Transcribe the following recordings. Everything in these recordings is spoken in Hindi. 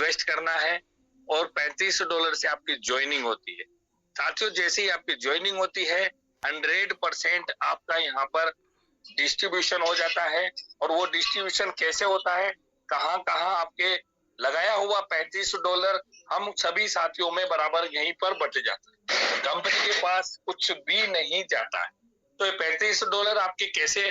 इन्वेस्ट करना है और $35 से आपकी ज्वाइनिंग होती है। साथियों, जैसे ही आपकी ज्वाइनिंग होती है 100% आपका यहाँ पर डिस्ट्रीब्यूशन हो जाता है। और वो डिस्ट्रीब्यूशन कैसे होता है, कहाँ कहाँ आपके लगाया हुआ $35 हम सभी साथियों में बराबर यहीं पर बट जाता है, कंपनी के पास कुछ भी नहीं जाता है। तो ये $35 आपके कैसे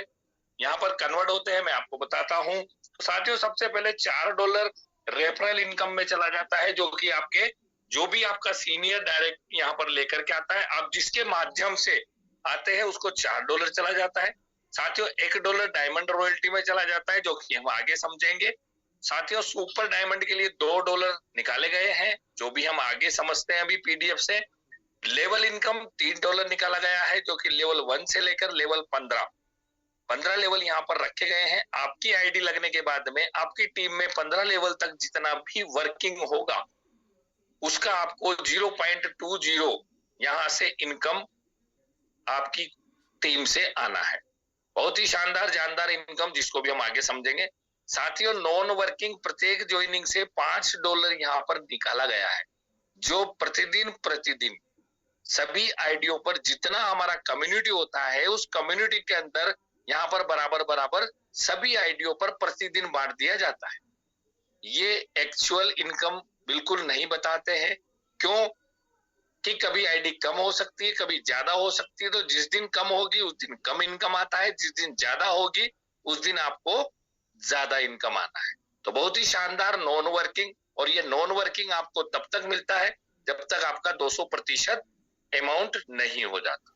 यहाँ पर कन्वर्ट होते हैं मैं आपको बताता हूँ। तो साथियों, सबसे पहले $4 रेफरल इनकम में चला जाता है, जो कि आपके जो भी आपका सीनियर डायरेक्ट यहाँ पर लेकर के आता है, आप जिसके माध्यम से आते हैं उसको $4 चला जाता है। साथियों, $1 डायमंड रॉयल्टी में चला जाता है, जो कि हम आगे समझेंगे। साथियों, सुपर डायमंड के लिए $2 निकाले गए हैं, जो भी हम आगे समझते हैं अभी पीडीएफ से। लेवल इनकम $3 निकाला गया है, जो कि लेवल 1 से लेकर लेवल 15 लेवल यहाँ पर रखे गए हैं। आपकी आईडी लगने के बाद में आपकी टीम में 15 लेवल तक जितना भी वर्किंग होगा उसका आपको 0.20 यहाँ से इनकम आपकी टीम से आना है। बहुत ही शानदार जानदार इनकम, जिसको भी हम आगे समझेंगे। साथियों, नॉन वर्किंग प्रत्येक ज्वाइनिंग से $5 यहाँ पर निकाला गया है, जो प्रतिदिन सभी आईडियों पर जितना हमारा कम्युनिटी होता है उस कम्युनिटी के अंदर यहाँ पर बराबर सभी आईडियों पर प्रतिदिन बांट दिया जाता है। ये एक्चुअल इनकम बिल्कुल नहीं बताते हैं, क्यों कि कभी आईडी कम हो सकती है, कभी ज्यादा हो सकती है। तो जिस दिन कम होगी उस दिन कम इनकम आता है, जिस दिन ज्यादा होगी उस दिन आपको ज्यादा इनकम आना है। तो बहुत ही शानदार नॉन वर्किंग, और ये नॉन वर्किंग आपको तब तक मिलता है जब तक आपका 200% अमाउंट नहीं हो जाता।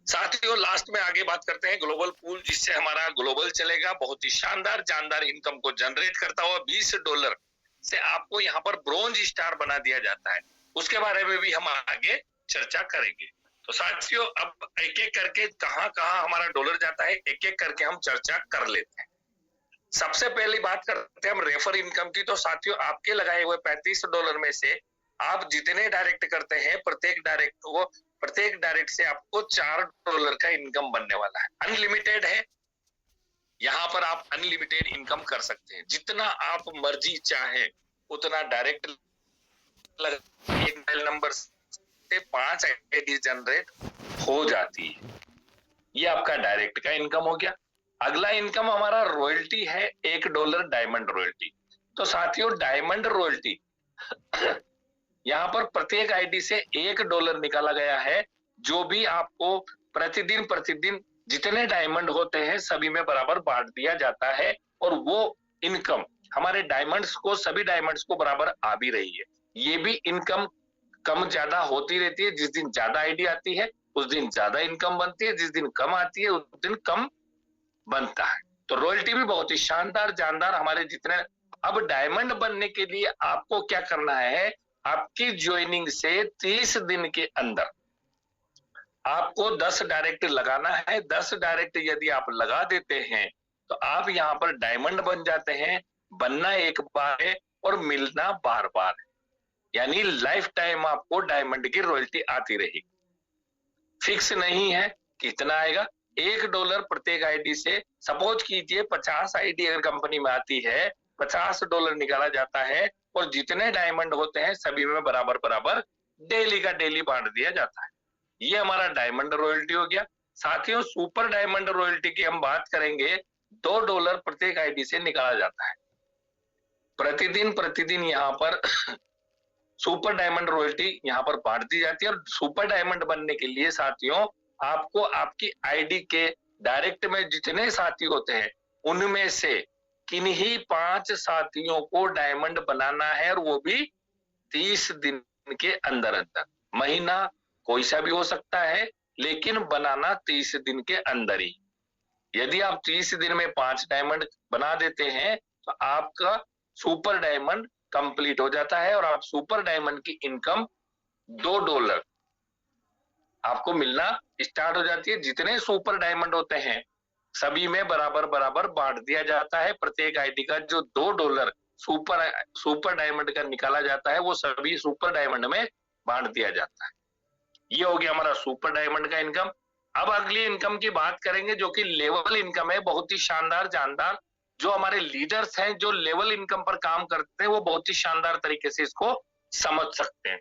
साथियों, लास्ट में आगे बात करते हैं ग्लोबल पूल, जिससे हमारा ग्लोबल चलेगा। बहुत ही शानदार जानदार इनकम को जनरेट करता हुआ $20 से आपको यहाँ पर ब्रोंज स्टार बना दिया जाता है। उसके बारे में भी हम आगे चर्चा करेंगे। तो साथियों, अब एक एक करके कहाँ कहाँ हमारा डॉलर जाता है एक एक करके हम चर्चा कर लेते हैं। सबसे पहली बात करते हैं हम रेफर इनकम की। तो साथियों, आपके लगाए हुए $35 में से आप जितने डायरेक्ट करते हैं प्रत्येक डायरेक्ट से आपको $4 का इनकम बनने वाला है। अनलिमिटेड है, यहाँ पर आप अनलिमिटेड इनकम कर सकते हैं, जितना आप मर्जी चाहे उतना डायरेक्ट एक मोबाइल नंबर से 5 आईडी जनरेट हो जाती है। ये आपका डायरेक्ट का इनकम हो गया। अगला इनकम हमारा रॉयल्टी है, $1 डायमंड रॉयल्टी। तो साथियों, डायमंड रॉयल्टी यहाँ पर प्रत्येक आईडी से $1 निकाला गया है, जो भी आपको प्रतिदिन जितने डायमंड होते हैं सभी में बराबर बांट दिया जाता है। और वो इनकम हमारे सभी डायमंड्स को बराबर आ भी रही है। ये भी इनकम कम ज्यादा होती रहती है। जिस दिन ज्यादा आईडी आती है उस दिन ज्यादा इनकम बनती है, जिस दिन कम आती है उस दिन कम बनता है। तो रॉयल्टी भी बहुत ही शानदार जानदार हमारे जितने। अब डायमंड बनने के लिए आपको क्या करना है, आपकी ज्वाइनिंग से 30 दिन के अंदर आपको 10 डायरेक्ट लगाना है। 10 डायरेक्ट यदि आप लगा देते हैं तो आप यहाँ पर डायमंड बन जाते हैं। बनना एक बार है और मिलना बार बार है, यानी लाइफ टाइम आपको डायमंड की रॉयल्टी आती रहेगी। फिक्स नहीं है कितना आएगा, $1 प्रत्येक आईडी से। सपोज कीजिए 50 आईडी अगर कंपनी में आती है, $50 निकाला जाता है और जितने डायमंड होते हैं सभी में बराबर डेली का डेली बांट दिया जाता है। ये हमारा डायमंड रॉयल्टी हो गया। साथियों, सुपर डायमंड रॉयल्टी की हम बात करेंगे, $2 प्रत्येक आईडी से निकाला जाता है। प्रतिदिन यहाँ पर सुपर डायमंड रॉयल्टी यहाँ पर बांट दी जाती है। और सुपर डायमंड बनने के लिए साथियों, आपको आपकी आईडी के डायरेक्ट में जितने साथी होते हैं उनमें से किन्हीं 5 साथियों को डायमंड बनाना है, और वो भी 30 दिन के अंदर। महीना कोई सा भी हो सकता है, लेकिन बनाना 30 दिन के अंदर ही। यदि आप 30 दिन में 5 डायमंड बना देते हैं तो आपका सुपर डायमंड कंप्लीट हो जाता है और आप सुपर डायमंड की इनकम $2 आपको मिलना स्टार्ट हो जाती है। जितने सुपर डायमंड होते हैं सभी में बराबर बांट दिया जाता है। प्रत्येक आईडी का जो $2 सुपर डायमंड का निकाला जाता है वो सभी सुपर डायमंड में बांट दिया जाता है। ये हो गया हमारा सुपर डायमंड का इनकम। अब अगली इनकम की बात करेंगे जो कि लेवल इनकम है। बहुत ही शानदार जानदार जो हमारे लीडर्स हैं, जो लेवल इनकम पर काम करते हैं, वो बहुत ही शानदार तरीके से इसको समझ सकते हैं।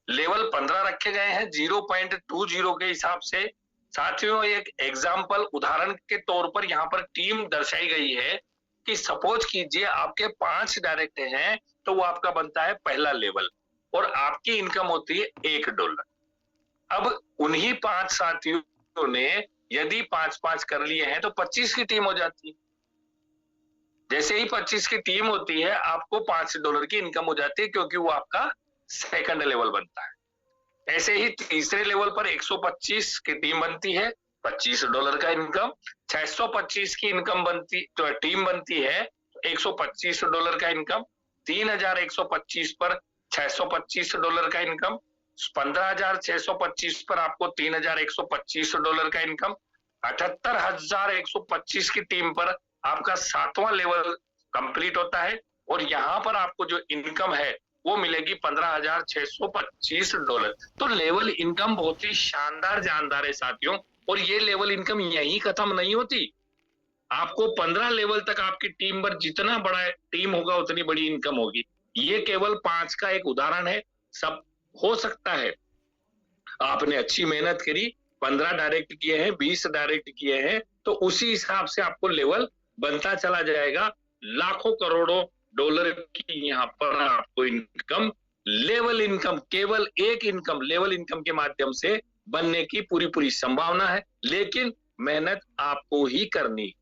लेवल 15 रखे गए हैं 0.20 के हिसाब से। साथियों, एक एग्जाम्पल उदाहरण के तौर पर यहाँ पर टीम दर्शाई गई है कि सपोज कीजिए आपके 5 डायरेक्ट हैं, तो वो आपका बनता है पहला लेवल और आपकी इनकम होती है $1। अब उन्हीं 5 साथियों ने यदि 5-5 कर लिए हैं तो 25 की टीम हो जाती है। जैसे ही 25 की टीम होती है, आपको $5 की इनकम हो जाती है, क्योंकि वो आपका सेकंड लेवल बनता है। ऐसे ही तीसरे लेवल पर 125 की टीम बनती है, $25 का इनकम। 625 की इनकम बनती तो टीम बनती है, $125 का इनकम। 3125 पर $625 का इनकम। 15,625 पर आपको $3,125 का इनकम। 78,125 की टीम पर आपका 7वां लेवल कंप्लीट होता है और यहाँ पर आपको जो इनकम है वो मिलेगी $15,625। तो लेवल इनकम बहुत ही शानदार जानदार है साथियों। और ये लेवल इनकम यही खत्म नहीं होती, आपको 15 लेवल तक आपकी टीम पर जितना बड़ा टीम होगा उतनी बड़ी इनकम होगी। ये केवल 5 का एक उदाहरण है, सब हो सकता है। आपने अच्छी मेहनत करी, 15 डायरेक्ट किए हैं, 20 डायरेक्ट किए हैं, तो उसी हिसाब से आपको लेवल बनता चला जाएगा। लाखों करोड़ों डॉलर की यहाँ पर आपको इनकम, लेवल इनकम, केवल एक इनकम लेवल इनकम के माध्यम से बनने की पूरी पूरी संभावना है, लेकिन मेहनत आपको ही करनी।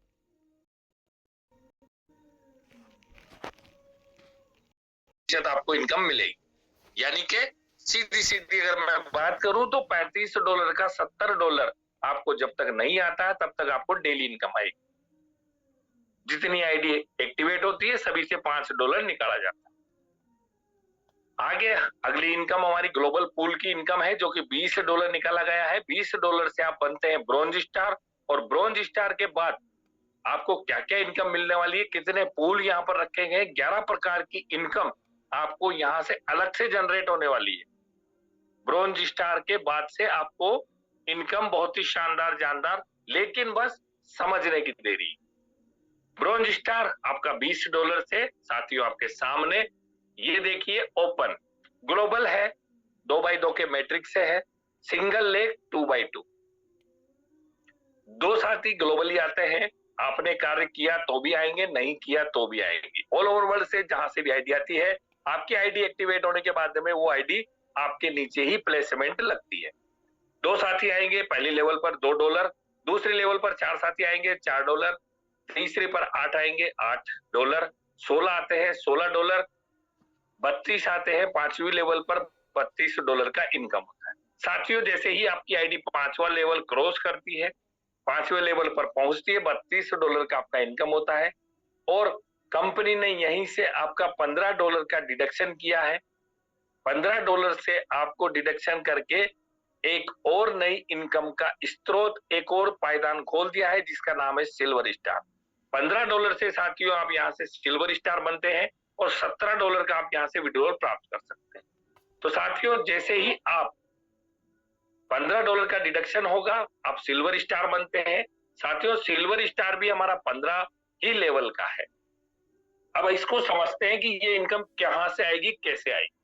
आपको इनकम मिलेगी, यानी कि सीधी सीधी अगर मैं बात करूं तो $35 का $70 आपको जब तक नहीं आता है तब तक आपको डेली इनकम आएगी। जितनी आईडी एक्टिवेट होती है सभी से $5 निकाला जाता है। आगे अगली इनकम हमारी ग्लोबल पूल की इनकम है, जो कि $20 निकाला गया है। $20 से आप बनते हैं ब्रॉन्ज स्टार, और ब्रॉन्ज स्टार के बाद आपको क्या क्या इनकम मिलने वाली है, कितने पूल यहाँ पर रखे गए, 11 प्रकार की इनकम आपको यहाँ से अलग से जनरेट होने वाली है। ब्रॉन्ज स्टार के बाद से आपको इनकम बहुत ही शानदार जानदार, लेकिन बस समझने की देरी। ब्रॉन्ज स्टार आपका $20 से साथियों आपके सामने, ये देखिए ओपन ग्लोबल है, 2x2 के मैट्रिक्स से है, सिंगल लेग 2x2। 2 साथी ग्लोबली आते हैं, आपने कार्य किया तो भी आएंगे, नहीं किया तो भी आएंगे। ऑल ओवर वर्ल्ड से जहां से भी आईडी आती है, आपकी आईडी एक्टिवेट होने के बाद में वो आईडी आपके नीचे ही प्लेसमेंट लगती है। 2 साथी आएंगे पहले लेवल पर $2, दूसरे लेवल पर 4 साथी आएंगे $4, तीसरे पर 8 आएंगे $8, 16 आते हैं $16, 32 आते हैं 5वीं लेवल पर $32 का इनकम होता है। साथियों, जैसे ही आपकी आईडी 5वां लेवल क्रॉस करती है, 5वें लेवल पर पहुंचती है, $32 का आपका इनकम होता है, और कंपनी ने यहीं से आपका $15 का डिडक्शन किया है। $15 से आपको डिडक्शन करके एक और नई इनकम का स्रोत, एक और पायदान खोल दिया है, जिसका नाम है सिल्वर स्टार। $15 से साथियों आप यहाँ से सिल्वर स्टार बनते हैं और $17 का आप यहाँ से विड्रॉल प्राप्त कर सकते हैं। तो साथियों, जैसे ही आप $15 का डिडक्शन होगा, आप सिल्वर स्टार बनते हैं। साथियों, सिल्वर स्टार भी हमारा 15 ही लेवल का है। अब इसको समझते हैं कि ये इनकम कहां से आएगी, कैसे आएगी।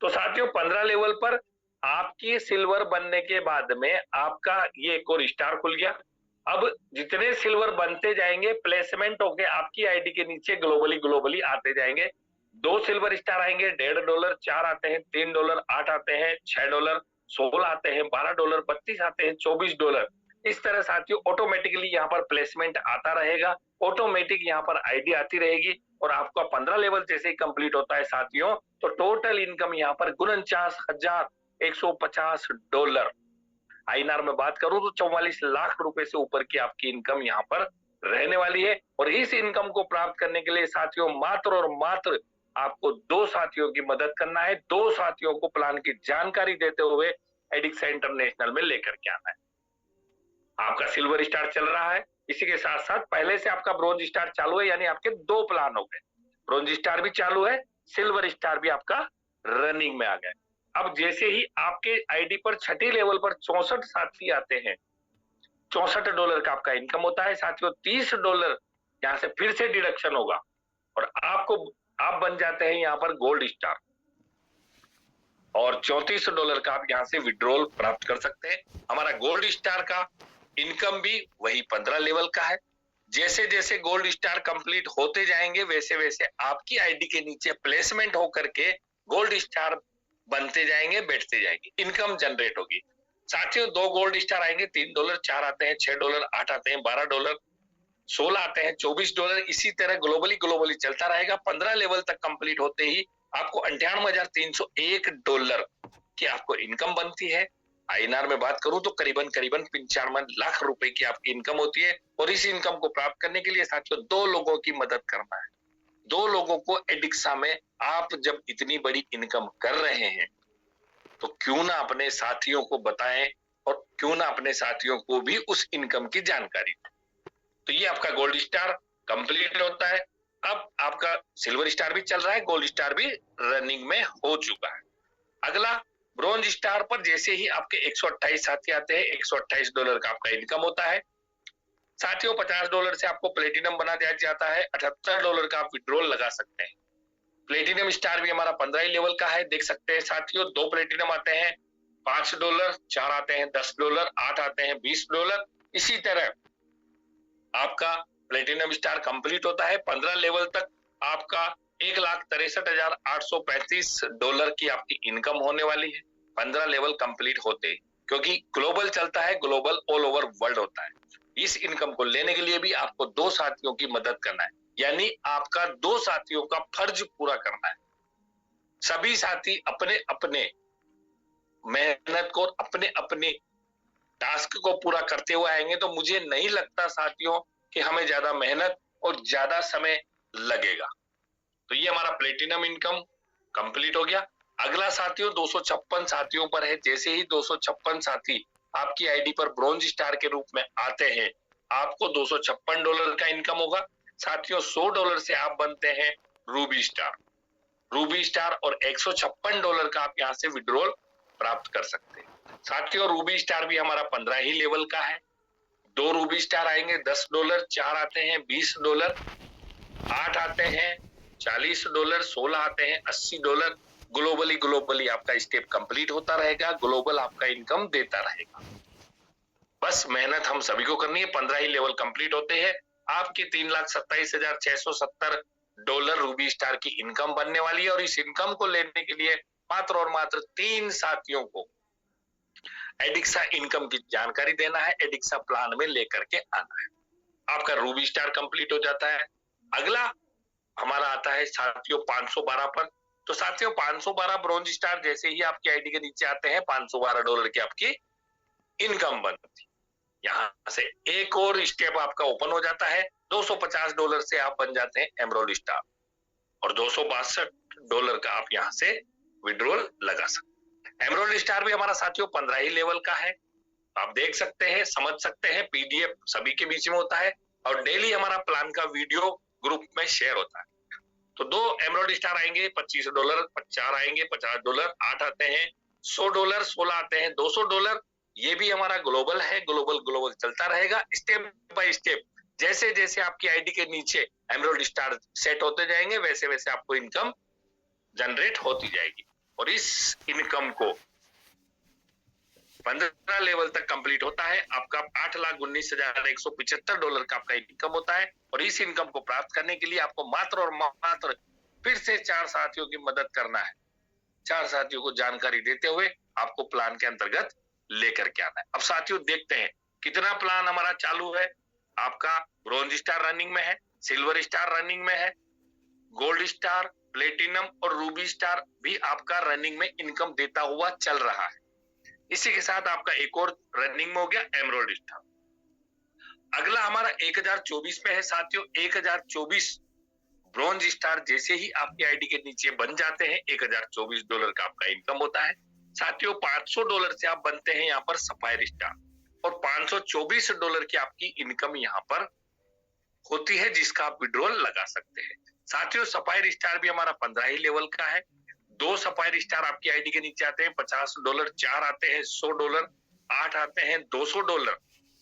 तो साथियों, 15 लेवल पर आपकी सिल्वर बनने के बाद में आपका ये एक और स्टार खुल गया। अब जितने सिल्वर बनते जाएंगे, प्लेसमेंट होके आपकी आईडी के नीचे ग्लोबली आते जाएंगे। 2 सिल्वर स्टार आएंगे $1.5, 4 आते हैं $3, 8 आते हैं $6, 16 आते हैं $12, 32 आते हैं $24। इस तरह साथियों ऑटोमेटिकली यहाँ पर प्लेसमेंट आता रहेगा, ऑटोमेटिक यहाँ पर आईडी आती रहेगी, और आपका 15 लेवल जैसे ही कंप्लीट होता है साथियों, तो टोटल इनकम यहाँ पर $49,150। आईएनआर में बात करूं तो 44 लाख रुपए से ऊपर की आपकी इनकम यहाँ पर रहने वाली है। और इस इनकम को प्राप्त करने के लिए साथियों मात्र और मात्र आपको 2 साथियों की मदद करना है। 2 साथियों को प्लान की जानकारी देते हुए एडिक्सा इंटरनेशनल में लेकर के आना है। आपका सिल्वर स्टार चल रहा है, इसी के साथ साथ पहले से आपका ब्रॉन्ज स्टार चालू है, यानी आपके 2 प्लान हो गए। ब्रॉन्ज स्टार भी चालू है, सिल्वर स्टार भी आपका रनिंग में आ गया। अब जैसे ही आपके आईडी पर 6ठी लेवल पर 64 साथी आते हैं, $64 का आपका इनकम होता है। साथियों, $30 यहाँ से फिर से डिडक्शन होगा और आप बन जाते हैं यहाँ पर गोल्ड स्टार और $34 का आप यहाँ से विड्रॉल प्राप्त कर सकते हैं। हमारा गोल्ड स्टार का इनकम भी वही 15 लेवल का है। जैसे जैसे गोल्ड स्टार कंप्लीट होते जाएंगे वैसे वैसे आपकी आईडी के नीचे प्लेसमेंट होकर के गोल्ड स्टार बनते जाएंगे, बैठते जाएंगे, इनकम जनरेट होगी। साथियों 2 गोल्ड स्टार आएंगे, $3, 4 आते हैं, $6, 8 आते हैं, $12, 16 आते हैं, $24, इसी तरह ग्लोबली चलता रहेगा। 15 लेवल तक कंप्लीट होते ही आपको $98,301 की आपको इनकम बनती है। आईएनआर में बात करूं तो करीबन 95 लाख रुपए की आपकी इनकम होती है और इस इनकम को प्राप्त करने के लिए साथियों 2 लोगों की मदद करना है। 2 लोगों को एडिक्सा में आप जब इतनी बड़ी इनकम कर रहे हैं तो क्यों ना अपने साथियों को बताएं और क्यों ना अपने साथियों को भी उस इनकम की जानकारी दें। तो ये आपका गोल्ड स्टार कंप्लीट होता है। अब आपका सिल्वर स्टार भी चल रहा है, गोल्ड स्टार भी रनिंग में हो चुका है। अगला ब्रॉन्ज स्टार पर जैसे ही आपके 128 साथी आते हैं, $128 का आपका इनकम होता है। साथियों $50 से आपको प्लेटिनम बना दिया जाता है, $78 का आप विड्रॉल लगा सकते हैं। प्लेटिनम स्टार भी हमारा 15 ही लेवल का है, देख सकते हैं साथियों 2 प्लेटिनम आते हैं, $5, 4 आते हैं, $10, 8 आते हैं, $20। इसी तरह आपका प्लेटिनम स्टार कंप्लीट होता है 15 लेवल तक आपका $1,63,835 की आपकी इनकम होने वाली है 15 लेवल कंप्लीट होते ही, क्योंकि ग्लोबल चलता है, ग्लोबल ऑल ओवर वर्ल्ड होता है। इस इनकम को लेने के लिए भी आपको 2 साथियों की मदद करना है, यानी आपका 2 साथियों का फर्ज पूरा करना है। सभी साथी अपने अपने मेहनत को अपने अपने टास्क को पूरा करते हुए आएंगे तो मुझे नहीं लगता साथियों कि हमें ज्यादा मेहनत और ज्यादा समय लगेगा। तो ये हमारा प्लेटिनम इनकम कंप्लीट हो गया। अगला साथियों 256 साथियों पर है। जैसे ही 256 साथी आपकी आईडी पर ब्रॉन्ज स्टार के रूप में आते हैं, आपको $256 का इनकम होगा। साथियों $100 से आप बनते हैं रूबी स्टार। रूबी स्टार और $156 का आप यहाँ से विड्रॉल प्राप्त कर सकते हैं। साथियों रूबी स्टार भी हमारा 15 ही लेवल का है। 2 रूबी स्टार आएंगे, $10, 4 आते हैं, $20, 8 आते हैं, $40, 16 आते हैं, $80। ग्लोबली आपका स्टेप कंप्लीट होता रहेगा, ग्लोबल आपका इनकम देता रहेगा। बस मेहनत हम सभी को करनी है। 15 ही लेवल कंप्लीट होते हैं, आपकी $3,27,670 रूबी स्टार की इनकम बनने वाली है और इस इनकम को लेने के लिए मात्र और मात्र 3 साथियों को एडिक्सा इनकम की जानकारी देना है, एडिक्सा प्लान में लेकर के आना है। आपका रूबी स्टार कंप्लीट हो जाता है। अगला हमारा आता है साथियों 512 पर। तो साथियों 512 ब्रॉन्ज स्टार जैसे ही आपकी आईडी के नीचे आते हैं, $512 की आपकी इनकम बनती है। यहाँ से एक और स्टेप आपका ओपन हो जाता है, $250 से आप बन जाते हैं एमरोल्ड स्टार और $262 का आप यहाँ से विड्रॉल लगा सकते हैं। एमरोल्ड स्टार भी हमारा साथियों 15 ही लेवल का है। आप देख सकते हैं, समझ सकते हैं, पीडीएफ सभी के बीच में होता है और डेली हमारा प्लान का वीडियो ग्रुप में शेयर होता है। तो 2 एमरोल्ड स्टार आएंगे, $25, 4 आएंगे, $50, 8 आते हैं, $100, 16 आते हैं, $200। ये भी हमारा ग्लोबल है, ग्लोबल चलता रहेगा। स्टेप बाय स्टेप जैसे जैसे आपकी आईडी के नीचे एमरोल्ड स्टार सेट होते जाएंगे वैसे वैसे आपको इनकम जनरेट होती जाएगी और इस इनकम को 15 लेवल तक कंप्लीट होता है। आपका $8,19,175 का आपका इनकम होता है और इस इनकम को प्राप्त करने के लिए आपको मात्र और मात्र फिर से 4 साथियों की मदद करना है। 4 साथियों को जानकारी देते हुए आपको प्लान के अंतर्गत लेकर के आना है। अब साथियों देखते हैं कितना प्लान हमारा चालू है। आपका ब्रॉन्ज स्टार रनिंग में है, सिल्वर स्टार रनिंग में है, गोल्ड स्टार, प्लेटिनम और रूबी स्टार भी आपका रनिंग में इनकम देता हुआ चल रहा है। इसी के साथ आपका एक और रनिंग में हो गया एमरोल्ड स्टार। अगला हमारा 1024 पे है साथियों। 1024 ब्रॉन्ज स्टार जैसे ही आपकी आईडी के नीचे बन जाते हैं, $1024 का आपका इनकम होता है। साथियों $500 से आप बनते हैं यहाँ पर सफायर स्टार और $524 की आपकी इनकम यहाँ पर होती है जिसका आप विड्रॉल लगा सकते हैं। साथियों सफायर स्टार भी हमारा 15 ही लेवल का है। 2 सफायर स्टार आपकी आईडी के नीचे आते हैं, $50, 4 आते हैं, $100, 8 आते हैं, $200।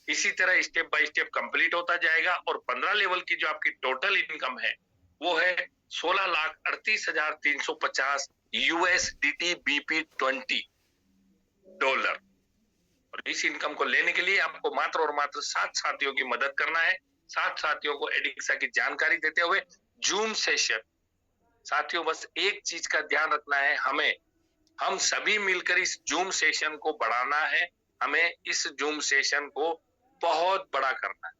इसी तरह स्टेप बाय स्टेप कंप्लीट होता जाएगा और 15 लेवल की जो आपकी टोटल इनकम है वो है 16,38,350 USDT BP20 डॉलर। और इस इनकम को लेने के लिए आपको मात्र और मात्र 7 साथियों की मदद करना है। 7 साथियों को एडिक्सा की जानकारी देते हुए जूम सेशन। साथियों बस एक चीज का ध्यान रखना है, हम सभी मिलकर इस जूम सेशन को बढ़ाना है, हमें इस जूम सेशन को बहुत बड़ा करना है।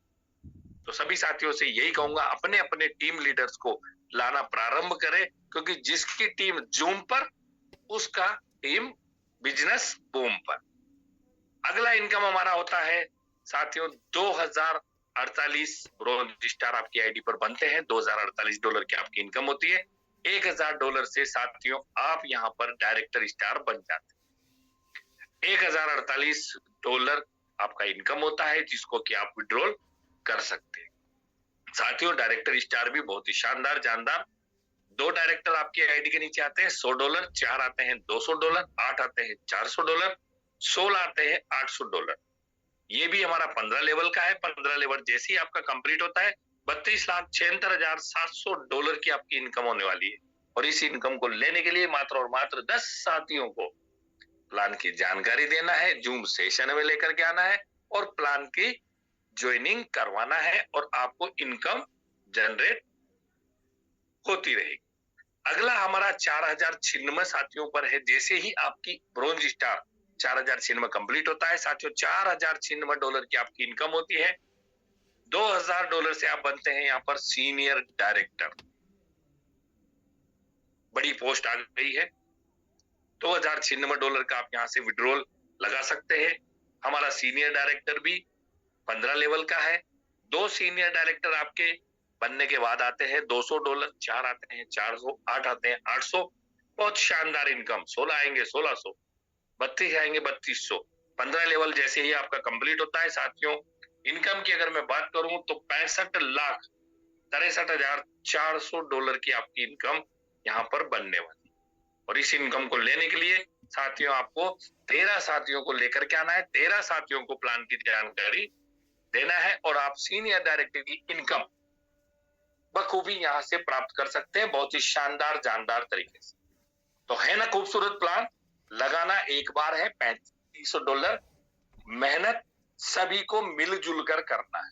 तो सभी साथियों से यही कहूंगा, अपने अपने टीम लीडर्स को लाना प्रारंभ करें, क्योंकि जिसकी टीम जूम पर उसका टीम बिजनेस बूम पर। अगला इनकम हमारा होता है साथियों 2048 ब्रोंज स्टार आपकी आईडी पर बनते हैं। 2048 डॉलर की आपकी इनकम होती है। 1000 डॉलर से साथियों आप यहाँ पर डायरेक्टर स्टार बन जाते हैं। 1048 डॉलर आपका इनकम होता है जिसको कि आप विड्रॉल कर सकते हैं। साथियों डायरेक्टर स्टार भी बहुत ही शानदार जानदार। 2 डायरेक्टर आपकी आईडी के नीचे आते हैं $100, 4 आते हैं $200, 8 आते हैं $400, 16 आते हैं $800। ये भी हमारा 15 लेवल का है। 15 लेवल जैसे ही आपका कंप्लीट होता है 32,76,700 डॉलर की आपकी इनकम होने वाली है। और इस इनकम को लेने के लिए मात्र और मात्र 10 साथियों को प्लान की जानकारी देना है, जूम सेशन में लेकर के आना है और प्लान की ज्वाइनिंग करवाना है और आपको इनकम जनरेट होती रहेगी। अगला हमारा 4096 साथियों पर है। जैसे ही आपकी ब्रोंज स्टार 4096 कंप्लीट होता है साथियों, 4096 डॉलर की आपकी इनकम होती है। 2000 डॉलर से आप बनते हैं यहाँ पर सीनियर डायरेक्टर। बड़ी पोस्ट आ गई है। 2096 डॉलर का आप यहाँ से विड्रॉल लगा सकते हैं। हमारा सीनियर डायरेक्टर भी 15 लेवल का है। 2 सीनियर डायरेक्टर आपके बनने के बाद आते हैं $200, 4 आते हैं 400, 8 आते हैं 800। बहुत शानदार इनकम। 16 आएंगे 1600, 32 आएंगे 3200। 15 लेवल जैसे ही आपका कंप्लीट होता है साथियों, इनकम की अगर मैं बात करूं तो 65,63,400 डॉलर की आपकी इनकम यहाँ पर बनने वाली। और इस इनकम को लेने के लिए साथियों आपको 13 साथियों को लेकर के आना है। 13 साथियों को प्लान की जानकारी देना है और आप सीनियर डायरेक्टर की इनकम बखूबी यहाँ से प्राप्त कर सकते हैं, बहुत ही शानदार जानदार तरीके से। तो है ना खूबसूरत प्लान। लगाना एक बार है $3500। मेहनत सभी को मिलजुल कर करना है,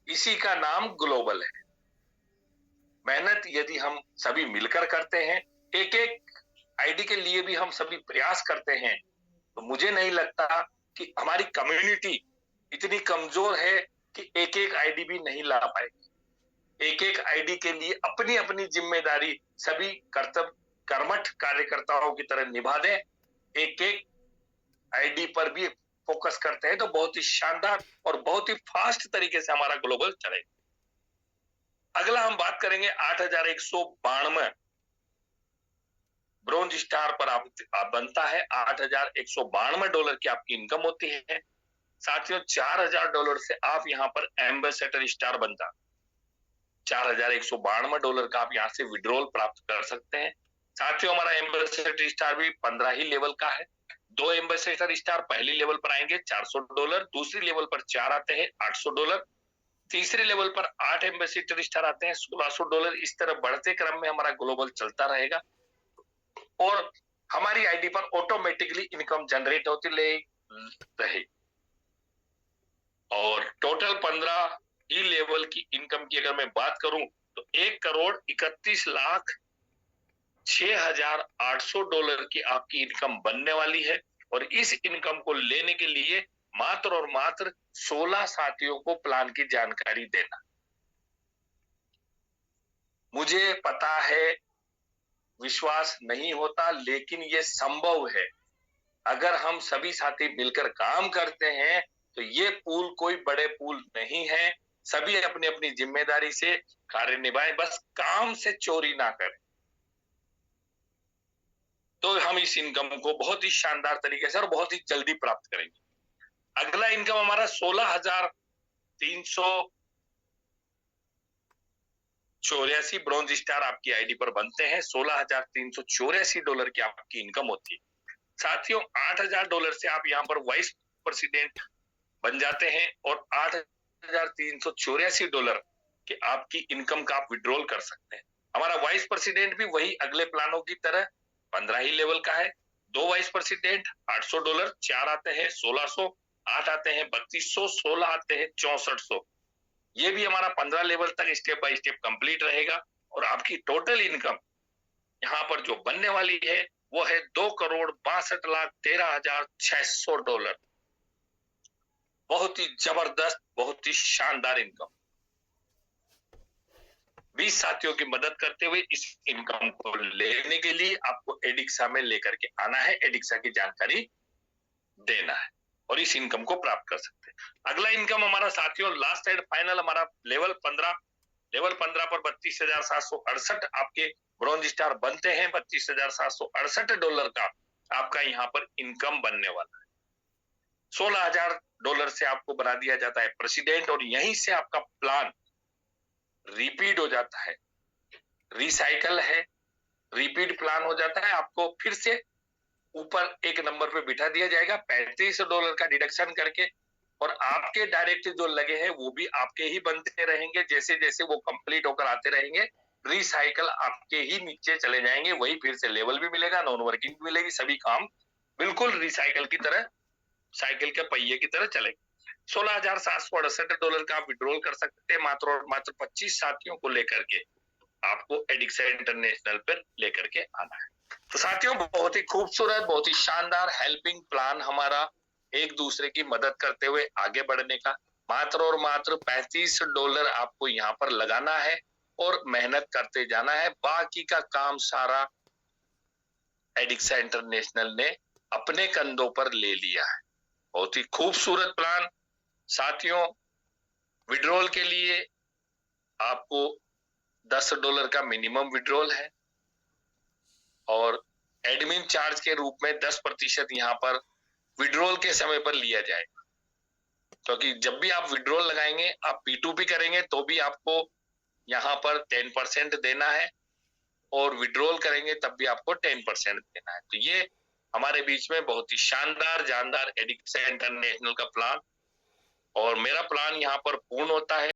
इसी का नाम ग्लोबल है। मेहनत यदि हम सभी मिलकर करते हैं, एक एक आईडी के लिए भी हम सभी प्रयास करते हैं, तो मुझे नहीं लगता कि हमारी कम्युनिटी इतनी कमजोर है कि एक एक आईडी भी नहीं ला पाएगी। एक एक आईडी के लिए अपनी अपनी जिम्मेदारी सभी कर्मठ कार्यकर्ताओं की तरह निभा दें। एक एक आईडी पर भी फोकस करते हैं तो बहुत ही शानदार और बहुत ही फास्ट तरीके से हमारा ग्लोबल चलेगा। अगला हम बात करेंगे 8192 ब्रोंज स्टार पर आप बनता है। 8192 डॉलर की आपकी इनकम होती है। साथियों 4000 डॉलर से आप यहाँ पर एम्बेसडर स्टार बनता। 4192 डॉलर का आप यहाँ से विड्रॉल प्राप्त कर सकते हैं। साथियों हमारा एम्बेसडर स्टार भी 15 ही लेवल का है। 2 एम्बेसडर स्टार पहली लेवल पर आएंगे $400, दूसरी लेवल पर 4 आते हैं $800, तीसरे लेवल पर 8 एम्बेसडर स्टार आते हैं $1600। इस तरह बढ़ते क्रम में हमारा ग्लोबल चलता रहेगा और हमारी आईडी पर ऑटोमेटिकली इनकम जनरेट होती रहे। और टोटल 15 ई लेवल की इनकम की अगर मैं बात करूं तो 1,31,06,800 डॉलर की आपकी इनकम बनने वाली है। और इस इनकम को लेने के लिए मात्र और मात्र 16 साथियों को प्लान की जानकारी देना। मुझे पता है विश्वास नहीं होता, लेकिन ये संभव है। अगर हम सभी साथी मिलकर काम करते हैं तो ये पूल कोई बड़े पूल नहीं है। सभी अपनी अपनी जिम्मेदारी से कार्य निभाएं, बस काम से चोरी ना करें, तो हम इस इनकम को बहुत ही शानदार तरीके से और बहुत ही जल्दी प्राप्त करेंगे। अगला इनकम हमारा 16,384 ब्रॉन्ज स्टार आपकी आईडी पर बनते हैं। 16,384 डॉलर की आपकी इनकम होती है। साथियों $8,000 से आप यहाँ पर वाइस प्रेसिडेंट बन जाते हैं और $8,384 कि आपकी इनकम का आप विड्रॉल कर सकते हैं। हमारा वाइस प्रेसिडेंट भी वही अगले प्लानों की तरह 15 ही लेवल का है। 2 वाइस प्रेसिडेंट $800, 4 आते हैं 1600, 8 आते हैं 3200, 16 आते हैं 6400। ये भी हमारा 15 लेवल तक स्टेप बाय स्टेप कंप्लीट रहेगा और आपकी टोटल इनकम यहाँ पर जो बनने वाली है वो है $2,62,13,600। बहुत ही जबरदस्त, बहुत ही शानदार इनकम। 20 साथियों की मदद करते हुए इस इनकम को लेने के लिए आपको एडिक्सा में लेकर के आना है, एडिक्सा की जानकारी देना है और इस इनकम को प्राप्त कर सकते हैं। अगला इनकम हमारा साथियों लास्ट एंड फाइनल हमारा लेवल 15 पर $32,768 आपके ब्रॉन्ज स्टार बनते हैं। $32,768 का आपका यहाँ पर इनकम बनने वाला है। $16,000 से आपको बना दिया जाता है प्रेसिडेंट और यहीं से आपका प्लान रिपीट हो जाता है, रिसाइकल है, रिपीट प्लान हो जाता है। आपको फिर से ऊपर एक नंबर पे बिठा दिया जाएगा $35 का डिडक्शन करके और आपके डायरेक्ट जो लगे हैं वो भी आपके ही बनते रहेंगे। जैसे जैसे वो कंप्लीट होकर आते रहेंगे रिसाइकल आपके ही नीचे चले जाएंगे, वही फिर से लेवल भी मिलेगा, नॉन वर्किंग भी मिलेगी, सभी काम बिल्कुल रिसाइकल की तरह, साइकिल के पहिए की तरह चलेगा। $16,768 का आप विड्रॉल कर सकते हैं मात्र और मात्र 25 साथियों को लेकर के आपको एडिक्सा इंटरनेशनल पर लेकर के आना है। तो साथियों बहुत ही खूबसूरत, बहुत ही शानदार हेल्पिंग प्लान हमारा एक दूसरे की मदद करते हुए आगे बढ़ने का। मात्र और मात्र $35 आपको यहाँ पर लगाना है और मेहनत करते जाना है। बाकी का काम सारा एडिक्सा इंटरनेशनल ने अपने कंधों पर ले लिया है। बहुत ही खूबसूरत प्लान साथियों। विड्रॉल के लिए आपको $10 का मिनिमम विड्रॉल है और एडमिन चार्ज के रूप में 10% यहाँ पर विड्रॉल के समय पर लिया जाएगा, क्योंकि जब भी आप विड्रॉल लगाएंगे, आप P2P करेंगे तो भी आपको यहाँ पर 10% देना है और विड्रॉल करेंगे तब भी आपको 10% देना है। तो ये हमारे बीच में बहुत ही शानदार जानदार एडिक्सा इंटरनेशनल का प्लान और मेरा प्लान यहाँ पर पूर्ण होता है।